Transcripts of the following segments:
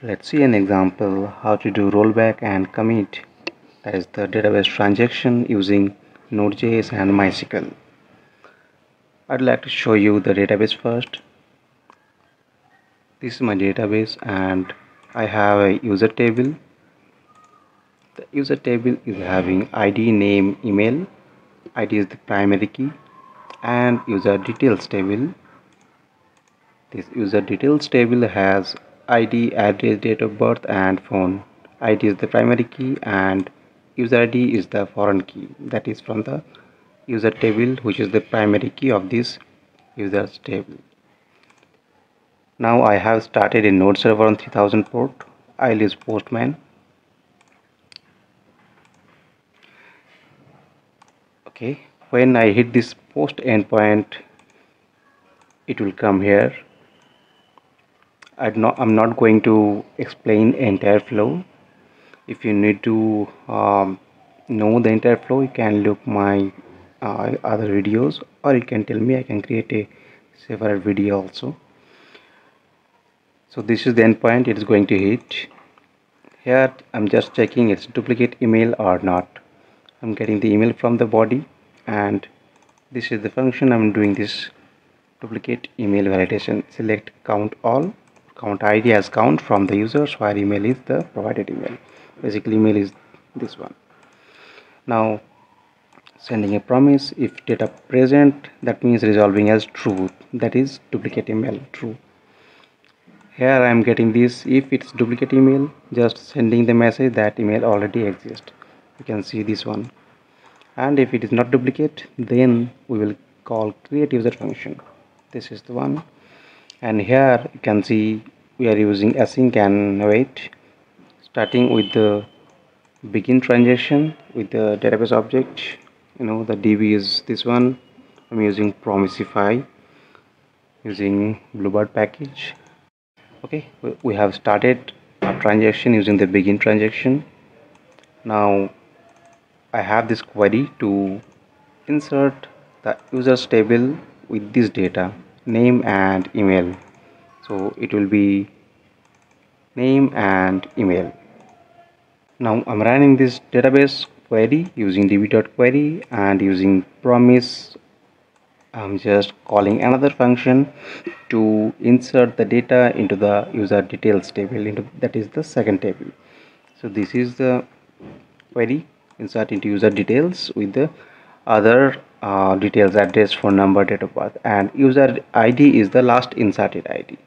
Let's see an example how to do rollback and commit, that is the database transaction using NodeJS and MySQL. I'd like to show you the database first. This is my database and I have a user table. The user table is having ID, name, email. ID is the primary key, and user details table. This user details table has ID, address, date of birth and phone. ID is the primary key and user ID is the foreign key, that is from the user table, which is the primary key of this users table. Now I have started a node server on 3000 port. I'll use Postman. Okay, when I hit this post endpoint, it will come here. I'm not going to explain entire flow. If you need to know the entire flow, you can look my other videos, or you can tell me. I can create a separate video also. So this is the endpoint it is going to hit. Here I'm just checking it's duplicate email or not. I'm getting the email from the body, and this is the function. I'm doing this duplicate email validation. Select count all, count ID as count from the users, while email is the provided email. Basically email is this one. Now sending a promise, if data present, that means resolving as true, that is duplicate email, true. Here I am getting this, if it's duplicate email, just sending the message that email already exists. You can see this one. And if it is not duplicate, then we will call create user function. This is the one. And here you can see we are using async and await, starting with the begin transaction with the database object. The DB is this one. I'm using Promisify using Bluebird package. Okay, we have started a transaction using the begin transaction. Now I have this query to insert the users table with this data, name and email. So it will be name and email. Now I'm running this database query using db.query and using promise. I'm just calling another function to insert the data into the user details table, that is the second table. So this is the query, insert into user details with the other details, address, phone number, date of birth, and user ID is the last inserted ID.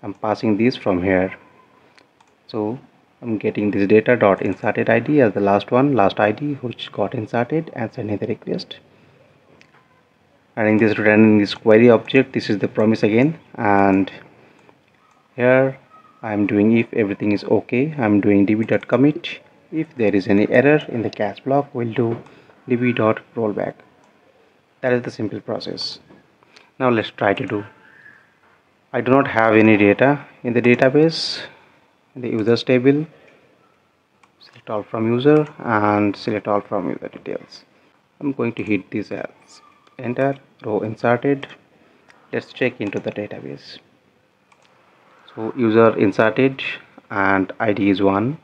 I'm passing this from here. So I'm getting this data dot inserted ID as the last ID which got inserted, and sending the request. Running this query object. This is the promise again, and here I'm doing if everything is okay. I'm doing db.commit. If there is any error in the cache block, we'll do db.rollback. That is the simple process. Now let's try to do. I do not have any data in the database, in the users table. Select all from user and select all from user details. I'm going to hit this as enter, row inserted. Let's check into the database. So user inserted and ID is 1.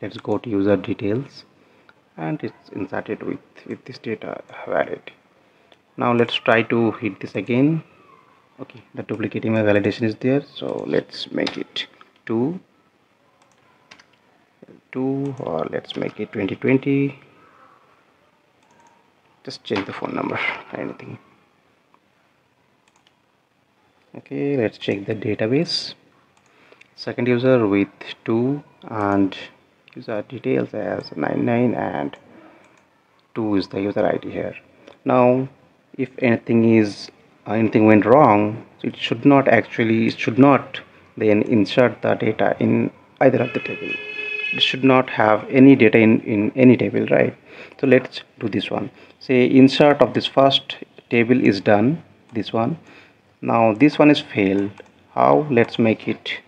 Let's go to user details, and it's inserted with this data valid. Now let's try to hit this again. Okay, the duplicate email validation is there, so let's make it 2, or let's make it 2020. Just change the phone number, anything. Okay, let's check the database. Second user with 2 and user details as 99, and 2 is the user ID here. Now if anything went wrong, it should not then insert the data in either of the table. It should not have any data in any table, right? So let's do this one. Say insert of this first table is done, this one. Now this one is failed. How? Let's make it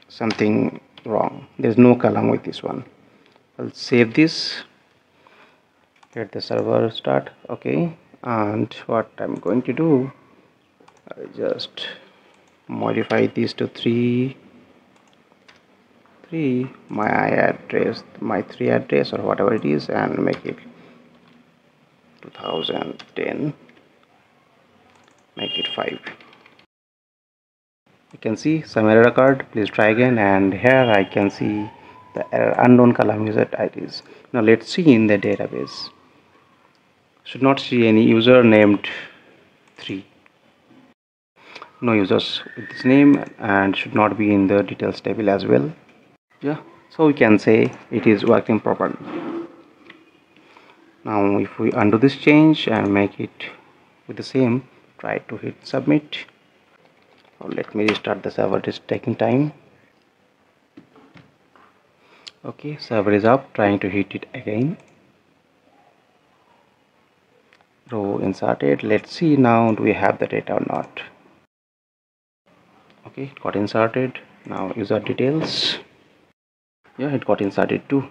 something wrong. There's no column with this one. I'll save this, let the server start. Okay, and what I'm going to do, I just modify these to 3 3 my address, my 3 address or whatever it is, and make it 2010, make it 5. You can see some error occurred. Please try again, and here I can see the error unknown column user IDs. Now let's see in the database. Should not see any user named 3. No users with this name, and should not be in the details table as well. Yeah, so we can say it is working properly. Now if we undo this change and make it with the same, try to hit submit. Or let me restart the server, it is taking time. Okay, server is up, trying to hit it again. Row inserted. Let's see now, do we have the data or not. Okay, it got inserted. Now user details. Yeah, it got inserted too.